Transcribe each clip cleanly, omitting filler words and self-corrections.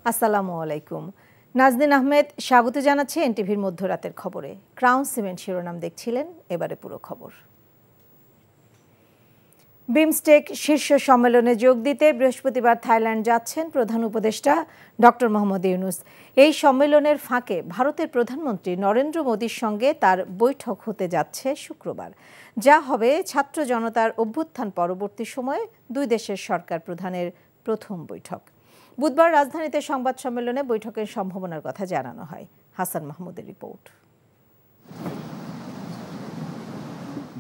আসসালামু আলাইকুম। নাজনীন আহমেদ স্বাগত জানাচ্ছে এনটিভির মধ্যরাতের খবরে। ক্রাউন সিমেন্ট শিরোনাম দেখছিলেন, এবারে পুরো খবর। বিমস্টেক শীর্ষ সম্মেলনে যোগ দিতে বৃহস্পতিবার থাইল্যান্ড যাচ্ছেন প্রধান উপদেষ্টা ডক্টর মোহাম্মদ ইউনূস। এই সম্মেলনের ফাঁকে ভারতের প্রধানমন্ত্রী নরেন্দ্র মোদীর সঙ্গে তার বৈঠক হতে যাচ্ছে শুক্রবার, যা হবে ছাত্র জনতার অভ্যুত্থান পরবর্তী সময়ে দুই দেশের সরকার প্রধানের প্রথম বৈঠক। বুধবার রাজধানীতে সংবাদ সম্মেলনে বৈঠকের সম্ভাবনার কথা জানানো হয়। হাসান মাহমুদের রিপোর্ট।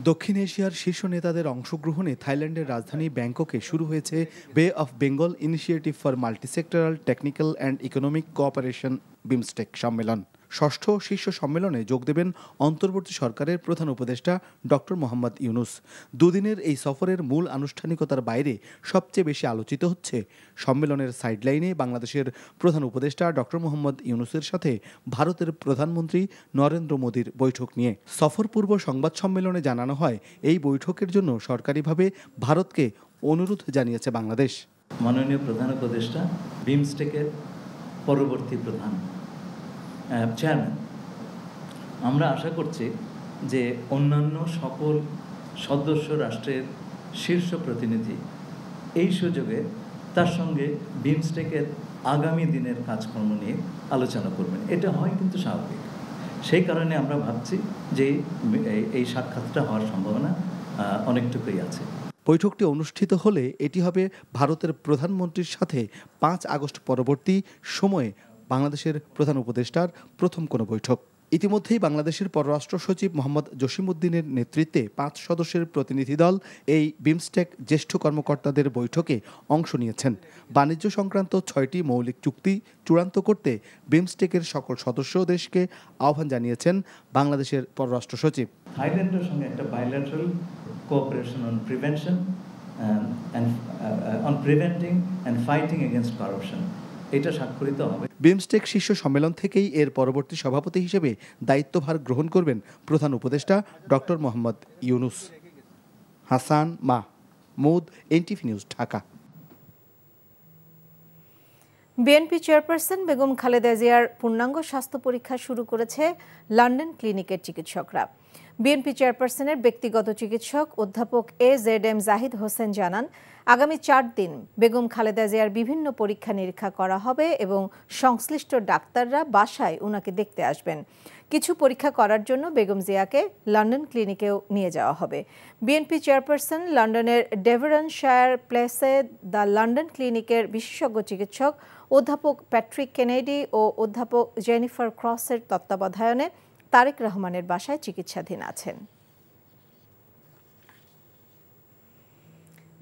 দক্ষিণ এশিয়ার শীর্ষ নেতাদের অংশগ্রহণে থাইল্যান্ডের রাজধানী ব্যাংককে শুরু হয়েছে বে of Bengal initiative for multi-sectoral technical and economic cooperation BIMSTEC সম্মেলন। ষষ্ঠ শীর্ষ সম্মেলনে যোগ দেবেন অন্তর্বর্তী সরকারের প্রধান উপদেষ্টা ডক্টর মোহাম্মদ ইউনূস। দুদিনের এই সফরের মূল আনুষ্ঠানিকতার বাইরে সবচেয়ে বেশি আলোচিত হচ্ছে সম্মেলনের সাইডলাইনে বাংলাদেশের প্রধান উপদেষ্টা ডক্টর মোহাম্মদ ইউনূসের সাথে ভারতের প্রধানমন্ত্রী নরেন্দ্র মোদীর বৈঠক নিয়ে। সফরপূর্ব সংবাদ সম্মেলনে জানানো হয়, এই বৈঠকের জন্য সরকারিভাবে ভারতকে অনুরোধ জানিয়েছে বাংলাদেশ। মাননীয় প্রধান উপদেষ্টা, বিমস্টেকের পরবর্তী প্রধান চেয়ারম্যান, আমরা আশা করছি যে অন্যান্য সকল সদস্য রাষ্ট্রের শীর্ষ প্রতিনিধি এই সুযোগে তার সঙ্গে বিমস্টেকের আগামী দিনের কাজকর্ম নিয়ে আলোচনা করবেন। এটা হয় কিন্তু স্বাভাবিক। সেই কারণে আমরা ভাবছি যে এই সাক্ষাৎটা হওয়ার সম্ভাবনা অনেকটুকুই আছে। বৈঠকটি অনুষ্ঠিত হলে এটি হবে ভারতের প্রধানমন্ত্রীর সাথে 5 আগস্ট পরবর্তী সময়ে বাংলাদেশের প্রধান উপদেষ্টার প্রথম কোনো বৈঠক। ইতিমধ্যেই বাংলাদেশের পররাষ্ট্র সচিব মোহাম্মদ জসিমউদ্দিনের নেতৃত্বে 5 সদস্যের প্রতিনিধি দল এই বিমস্টেক জ্যেষ্ঠ কর্মকর্তাদের বৈঠকে অংশ নিয়েছেন। বাণিজ্য সংক্রান্ত 6টি মৌলিক চুক্তি চূড়ান্ত করতে বিমস্টেকের সকল সদস্য দেশকে আহ্বান জানিয়েছেন বাংলাদেশের পররাষ্ট্র সচিব। থাইল্যান্ডের সঙ্গে একটা bilateral cooperation on prevention on preventing and fighting against corruption, এটা স্বাক্ষরিত হবে। বিমস্টেক শীর্ষ সম্মেলন থেকেই এর পরবর্তী সভাপতি হিসেবে দায়িত্বভার গ্রহণ করবেন প্রধান উপদেষ্টা doctor Mohammad Yunus. Hasan Mahmud, NTV news, Dhaka. BNP chairperson Begum Khaleda জিয়ার পূর্ণাঙ্গ স্বাস্থ্য পরীক্ষা শুরু করেছে লন্ডন ক্লিনিকের চিকিৎসকরা। বিএনপি চেয়ারপারসনের ব্যক্তিগত চিকিৎসক অধ্যাপক AZM জাহিদ হোসেন জানান, আগামী 4 দিন বেগম খালেদা জিয়ার বিভিন্ন পরীক্ষা নিরীক্ষা করা হবে এবং সংশ্লিষ্ট ডাক্তাররা বাসায় উনাকে দেখতে আসবেন। কিছু পরীক্ষা করার জন্য বেগম জিয়াকে লন্ডন ক্লিনিকেও নিয়ে যাওয়া হবে। বিএনপি চেয়ারপারসন লন্ডনের ডেভেরনশায়ার প্লেসে দ্য লন্ডন ক্লিনিকের বিশেষজ্ঞ চিকিৎসক অধ্যাপক প্যাট্রিক কেনেডি ও অধ্যাপক জেনিফার ক্রসের তত্ত্বাবধানে তারেক রহমানের বাসায় চিকিৎসাধীন আছেন।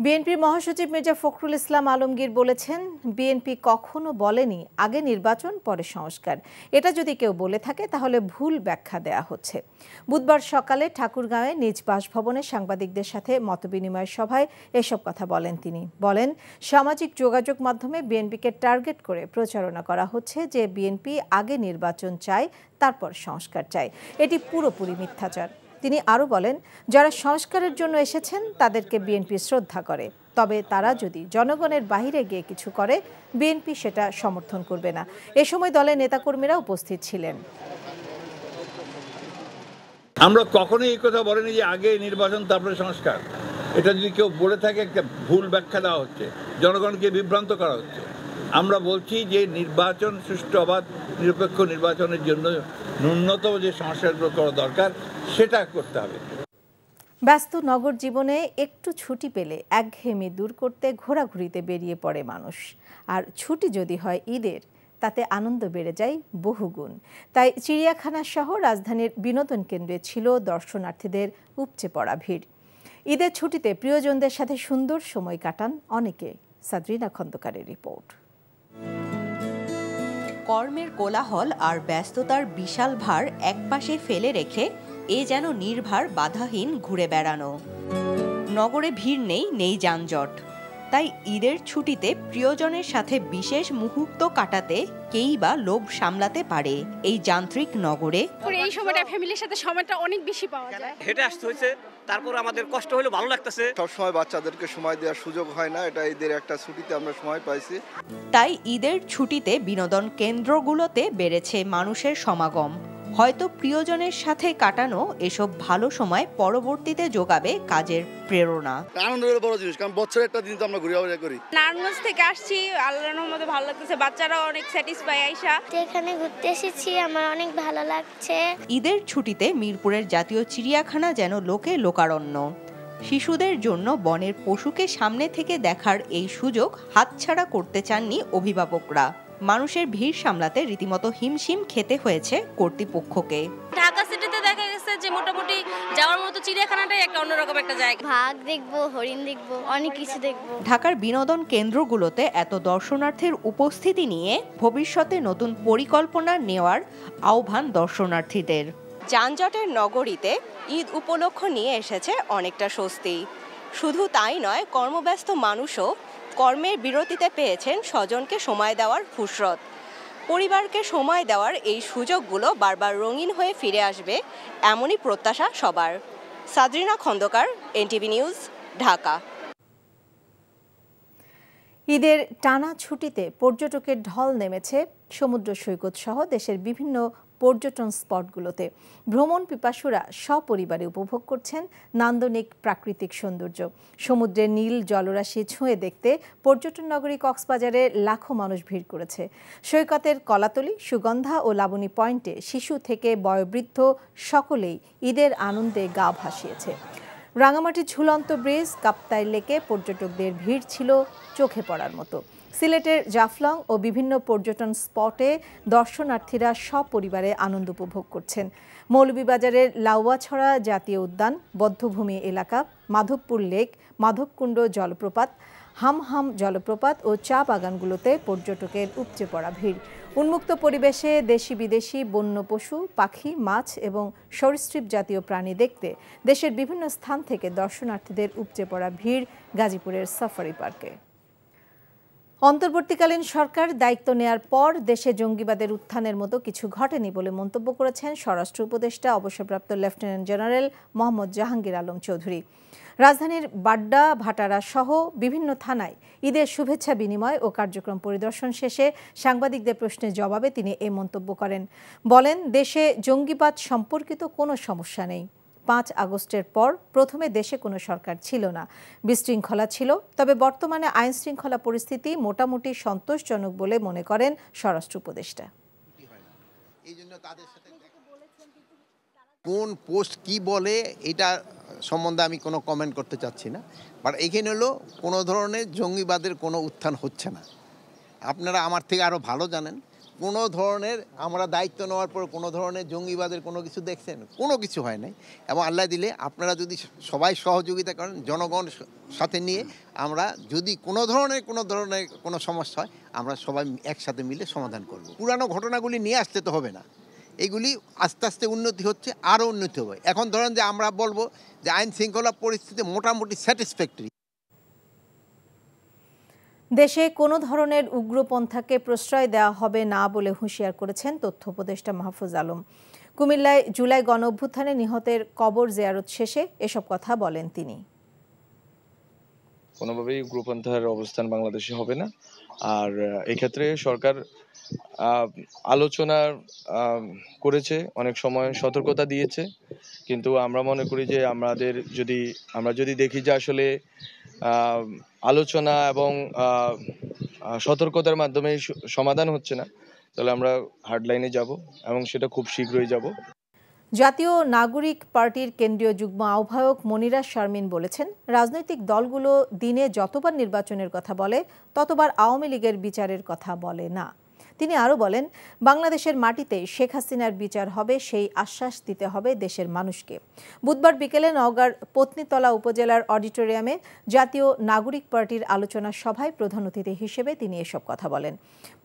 বিএনপির মহাসচিব মির্জা ফখরুল ইসলাম আলমগীর বলেছেন, বিএনপি কখনো বলেনি আগে নির্বাচন পরে সংস্কার। এটা যদি কেউ বলে থাকে তাহলে ভুল ব্যাখ্যা দেয়া হচ্ছে। বুধবার সকালে ঠাকুরগাঁওয়ে নিজ বাসভবনে সাংবাদিকদের সাথে মতবিনিময় সভায় এসব কথা বলেন তিনি। বলেন, সামাজিক যোগাযোগ মাধ্যমে বিএনপিকে টার্গেট করে প্রচারণা করা হচ্ছে যে বিএনপি আগে নির্বাচন চায়, তারপর সংস্কার চায়। এটি পুরোপুরি মিথ্যাচার। তিনি আরও বলেন, যারা সংস্কারের জন্য এসেছেন তাদেরকে বিএনপি শ্রদ্ধা করে, তবে তারা যদি জনগণের বাইরে গিয়ে কিছু করে বিএনপি সেটা সমর্থন করবে না। এ সময় দলের নেতাকর্মীরা উপস্থিত ছিলেন। আমরা কখনোই এই কথা বলিনি যে আগে নির্বাচন তারপরে সংস্কার। এটা যদি কেউ বলে থাকে একটা ভুল ব্যাখ্যা দেওয়া হচ্ছে, জনগণকে বিভ্রান্ত করা হচ্ছে। আমরা বলছি যে নির্বাচন সুষ্ঠু অবাধ নিরপেক্ষ নির্বাচনের জন্য ন্যূনতম যে সংস্কারগুলো করা দরকার সেটা করতে হবে। ব্যস্ত নগর জীবনে একটু ছুটি পেলে একঘেয়েমি দূর করতে ঘোরাঘুরিতে বেরিয়ে পড়ে মানুষ। আর ছুটি যদি হয় ঈদের, তাতে আনন্দ বেড়ে যায় বহুগুণ। তাই চিড়িয়াখানা সহ রাজধানীর বিনোদন কেন্দ্রে ছিল দর্শনার্থীদের উপচে পড়া ভিড়। ঈদের ছুটিতে প্রিয়জনদের সাথে সুন্দর সময় কাটান অনেকে। সাদরিনা খন্দকারের রিপোর্ট। কর্মের কোলাহল আর ব্যস্ততার বিশাল ভার একপাশে ফেলে রেখে এ যেন নির্ভার বাধাহীন ঘুরে বেড়ানো। নগরে ভিড় নেই, নেই যানজট। তাই ঈদের ছুটিতে প্রিয়জনের সাথে বিশেষ মুহূর্ত কাটাতে কেই বা লোভ সামলাতে পারে এই যান্ত্রিক নগরে। এই সময়টা ফ্যামিলির সাথে সময়টা অনেক বেশি পাওয়া যায়। হেঁটে আসতে হয়েছে, তারপর আমাদের কষ্ট হলে ভালো লাগতেছে। সবসময় বাচ্চাদেরকে সময় দেওয়ার সুযোগ হয় না, এটা ঈদের একটা ছুটিতে আমরা সময় পাইছি। তাই ঈদের ছুটিতে বিনোদন কেন্দ্রগুলোতে বেড়েছে মানুষের সমাগম। হয়তো প্রিয়জনের সাথে কাটানো এসব ভালো সময় পরবর্তীতে যোগাবে কাজের প্রেরণা। আনন্দের বড় জিনিস, কারণ বছরের একটা দিন তো আমরা ঘুরে করি। নারায়ণগঞ্জ থেকে আসছি, আল্লাহর রহমতে ভালো লাগতেছে, বাচ্চারাও অনেক স্যাটিসফাই। আইসা এখানে ঘুরতে এসেছি, আমার অনেক ভালো লাগছে। ঈদের ছুটিতে মিরপুরের জাতীয় চিড়িয়াখানা যেন লোকে লোকারণ্য। শিশুদের জন্য বনের পশুকে সামনে থেকে দেখার এই সুযোগ হাতছাড়া করতে চাননি অভিভাবকরা। মানুষের ভিড় সামলাতে রীতিমতো হিমশিম খেতে হয়েছে কর্তৃপক্ষকে। ঢাকা সিটিতে দেখা গেছে যে মোটামুটি যাওয়ার মতো চিড়িয়াখানাটাই একটা অন্যরকম একটা জায়গা। বাঘ দেখবো, হরিণ দেখবো, অনেক কিছু দেখবো। ঢাকার বিনোদন কেন্দ্রগুলোতে এত দর্শনার্থীর উপস্থিতি নিয়ে ভবিষ্যতে নতুন পরিকল্পনা নেওয়ার আহ্বান দর্শনার্থীদের। যানজটের নগরীতে ঈদ উপলক্ষ নিয়ে এসেছে অনেকটা স্বস্তি। শুধু তাই নয়, কর্মব্যস্ত মানুষও কর্মের বিরতিতে পেয়েছেন স্বজনকে সময় দেওয়ার ফুরসত। পরিবারকে সময় দেওয়ার এই সুযোগগুলো বারবার রঙিন হয়ে ফিরে আসবে, এমনই প্রত্যাশা সবার। সাদরিনা খন্দকার, এনটিভি নিউজ, ঢাকা। ঈদের টানা ছুটিতে পর্যটকের ঢল নেমেছে সমুদ্র সৈকত সহ দেশের বিভিন্ন পর্যটন স্পটগুলোতে। ভ্রমণ পিপাসুরা সপরিবারে উপভোগ করছেন নান্দনিক প্রাকৃতিক সৌন্দর্য। সমুদ্রের নীল জলরাশি ছুঁয়ে দেখতে পর্যটন নগরী কক্সবাজারে লাখো মানুষ ভিড় করেছে। সৈকতের কলাতলি, সুগন্ধা ও লাবণী পয়েন্টে শিশু থেকে বয়োবৃদ্ধ সকলেই ঈদের আনন্দে গা ভাসিয়েছে। রাঙামাটির ঝুলন্ত ব্রিজ, কাপ্তাই লেকে পর্যটকদের ভিড় ছিল চোখে পড়ার মতো। সিলেটের জাফলং ও বিভিন্ন পর্যটন স্পটে দর্শনার্থীরা সপরিবারে আনন্দ উপভোগ করছেন। মৌলভীবাজারের লাউয়াছড়া জাতীয় উদ্যান, বধ্যভূমি এলাকা, মাধবপুর লেক, মাধবকুণ্ড জলপ্রপাত, হামহাম জলপ্রপাত ও চা বাগানগুলোতে পর্যটকের উপচে পড়া ভিড়। উন্মুক্ত পরিবেশে দেশি বিদেশি বন্য পশু, পাখি, মাছ এবং সরীসৃপ জাতীয় প্রাণী দেখতে দেশের বিভিন্ন স্থান থেকে দর্শনার্থীদের উপচে পড়া ভিড় গাজীপুরের সাফারি পার্কে। অন্তর্বর্তীকালীন সরকার দায়িত্ব নেয়ার পর দেশে জঙ্গিবাদের উত্থানের মতো কিছু ঘটেনি বলে মন্তব্য করেছেন স্বরাষ্ট্র উপদেষ্টা অবসরপ্রাপ্ত লেফটেন্যান্ট জেনারেল মোহাম্মদ জাহাঙ্গীর আলম চৌধুরী। রাজধানীর বাড্ডা, ভাটারা সহ বিভিন্ন থানায় ঈদের শুভেচ্ছা বিনিময় ও কার্যক্রম পরিদর্শন শেষে সাংবাদিকদের প্রশ্নের জবাবে তিনি এই মন্তব্য করেন। বলেন, দেশে জঙ্গিবাদ সম্পর্কিত কোনো সমস্যা নেই। 5 আগস্টের পর প্রথমে দেশে কোনো সরকার ছিল না, বিশৃঙ্খলা ছিল। তবে বর্তমানে আইন শৃঙ্খলা পরিস্থিতি মোটামুটি সন্তোষজনক বলে মনে করেন স্বরাষ্ট্র উপদেষ্টা। কোন পোস্ট কি বলে এটা সম্বন্ধে আমি কোনো কমেন্ট করতে চাচ্ছি না, বাট এখানে হলো কোনো ধরনের জঙ্গিবাদের কোনো উত্থান হচ্ছে না। আপনারা আমার থেকে আরও ভালো জানেন, কোনো ধরনের আমরা দায়িত্ব নেওয়ার পর কোনো ধরনের জঙ্গিবাদের কোনো কিছু দেখছেন? কোনো কিছু হয় নাই। এবং আল্লাহ দিলে আপনারা যদি সবাই সহযোগিতা করেন, জনগণ সাথে নিয়ে আমরা যদি কোনো ধরনের কোনো সমস্যা হয়, আমরা সবাই একসাথে মিলে সমাধান করব। পুরানো ঘটনাগুলি নিয়ে আসতে তো হবে না, এগুলি আস্তে আস্তে উন্নতি হচ্ছে, আরও উন্নতি হবে। এখন ধরেন যে আমরা বলবো যে আইন শৃঙ্খলা পরিস্থিতি মোটামুটি স্যাটিসফ্যাক্টরি। দেশে কোনো ধরনের উগ্রপন্থাকে প্রশ্রয় দেওয়া হবে না বলে হুঁশিয়ার করেছেন তথ্য উপদেষ্টা মাহফুজ আলম। কুমিল্লায় জুলাই গণ অভ্যুত্থানে নিহতের কবর জিয়ারত শেষে এসব কথা বলেন তিনি। কোনোভাবেই উগ্রপন্থার অবস্থান বাংলাদেশে হবে না। আর এক্ষেত্রে সরকার আলোচনা করেছে, অনেক সময় সতর্কতা দিয়েছে, কিন্তু আমরা মনে করি যে আমরা যদি দেখি যে আসলে আলোচনা এবং সতর্কতার মাধ্যমে সমাধান হচ্ছে না, তাহলে আমরা হার্ড লাইনে যাব এবং সেটা খুব শীঘ্রই যাব। জাতীয় নাগরিক পার্টির কেন্দ্রীয় যুগ্ম আহ্বায়ক মনিরা শারমিন বলেছেন, রাজনৈতিক দলগুলো দিনে যতবার নির্বাচনের কথা বলে ততবার আওয়ামী লীগের বিচারের কথা বলে না। তিনি আরও বলেন, বাংলাদেশের মাটিতে শেখ হাসিনার বিচার হবে, সেই আশ্বাস দিতে হবে দেশের মানুষকে। বুধবার বিকেলে নওগাঁর পত্নীতলা উপজেলার অডিটোরিয়ামে জাতীয় নাগরিক পার্টির আলোচনা সভায় প্রধান অতিথি হিসেবে তিনি এসব কথা বলেন।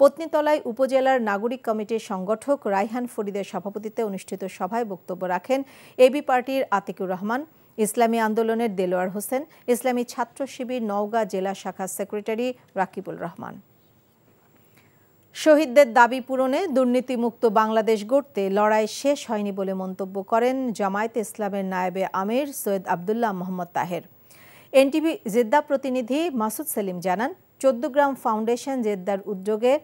পত্নীতলায় উপজেলার নাগরিক কমিটির সংগঠক রায়হান ফরিদের সভাপতিত্বে অনুষ্ঠিত সভায় বক্তব্য রাখেন এবি পার্টির আতিকুর রহমান, ইসলামী আন্দোলনের দেলোয়ার হোসেন, ইসলামী ছাত্র শিবির নওগাঁ জেলা শাখার সেক্রেটারি রাকিবুল রহমান। শহীদদের দাবি পূরণে দুর্নীতিমুক্ত বাংলাদেশ গড়তে লড়াই শেষ হয়নি বলে মন্তব্য করেন জামায়াতে ইসলামের নায়েবে আমির সৈয়দ আব্দুল্লাহ মোহাম্মদ তাহের। এনটিভি জেদ্দা প্রতিনিধি মাসুদ সেলিম জানান, 14 গ্রাম ফাউন্ডেশন জেদ্দার উদ্যোগে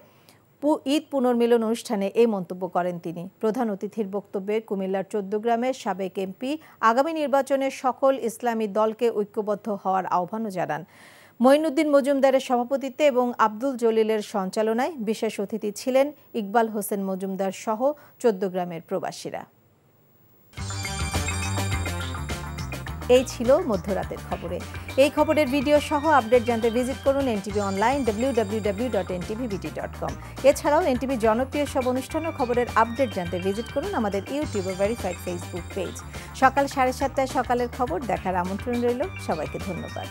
ঈদ পুনর্মিলন অনুষ্ঠানে এই মন্তব্য করেন তিনি। প্রধান অতিথির বক্তব্যে কুমিল্লার 14 গ্রামের সাবেক এমপি আগামী নির্বাচনে সকল ইসলামী দলকে ঐক্যবদ্ধ হওয়ার আহ্বানও জানান। মঈনুদ্দিন মজুমদারের সভাপতিত্বে এবং আব্দুল জলিলের সঞ্চালনায় বিশেষ অতিথি ছিলেন ইকবাল হোসেন মজুমদার সহ 14 গ্রামের প্রবাসীরা। এই ছিল মধ্যরাতের খবরে। এই খবরের ভিডিও সহ আপডেট জানতে ভিজিট করুন এনটিভি অনলাইন www.ntvbt.com। এছাড়াও এনটিভি জনপ্রিয় সব অনুষ্ঠান ও খবরের আপডেট জানতে ভিজিট করুন আমাদের ইউটিউব ও ভেরিফাইড ফেসবুক পেজ। সকাল 7:30টায় সকালের খবর দেখার আমন্ত্রণ রইল। সবাইকে ধন্যবাদ।